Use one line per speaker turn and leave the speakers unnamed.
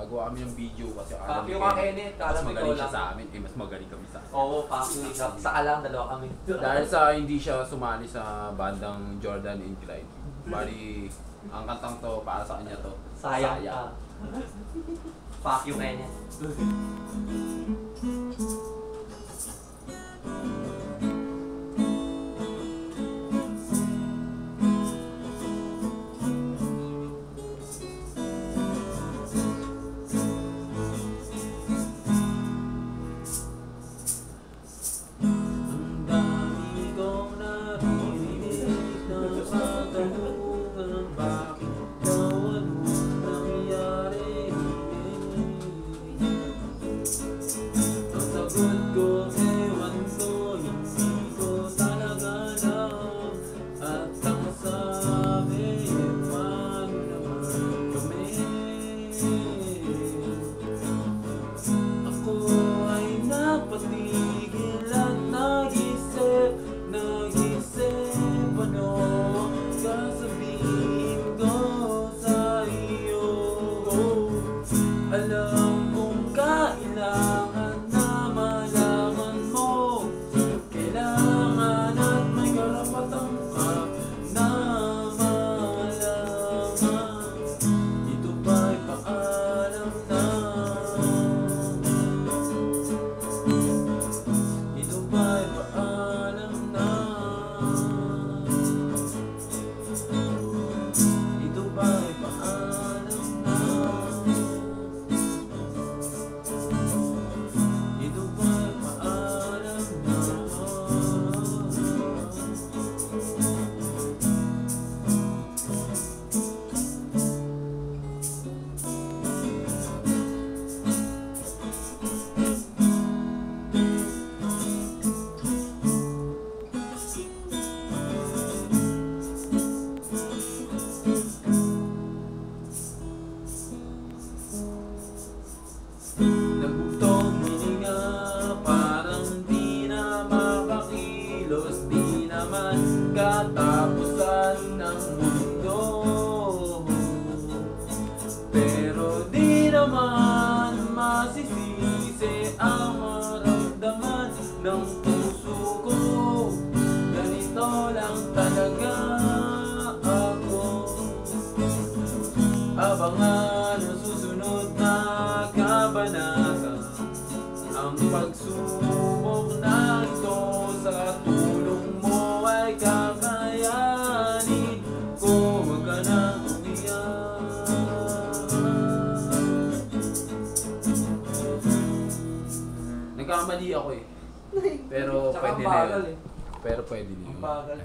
Gagawa kami ng video kasi
Fuck you ka, Kenneth.
mas magaling siya sa amin, mas magaling kami sa amin.
Oo, fuck you. Saka lang, dalawa kami.
Dahil sa hindi siya sumali sa bandang Jordan and Clyde. Bali, ang kantang to, para sa kanya to.
Sayang ka. Fuck you, Kenneth.
Alam kong kailangan na malaman mo, kailangan at may karapatan ka na malaman. Ito ba'y paalam na? Ito ba'y paalam na? Ito ba'y paalam na? Nabugtong hininga, parang di na makakilos, di naman katapusan ng mundo. Pero di naman masisisi ang maramdaman ng puso ko. Ganito lang talaga ako. Abangan ang susunod na kabanata, ang pagsubok na ito sa tulong mo ay kakayanin ko. Huwag ka nang umiyak.
Nagkamali ako eh. Pero pwede na yun. Pero pwede na yun.
Ang bagal.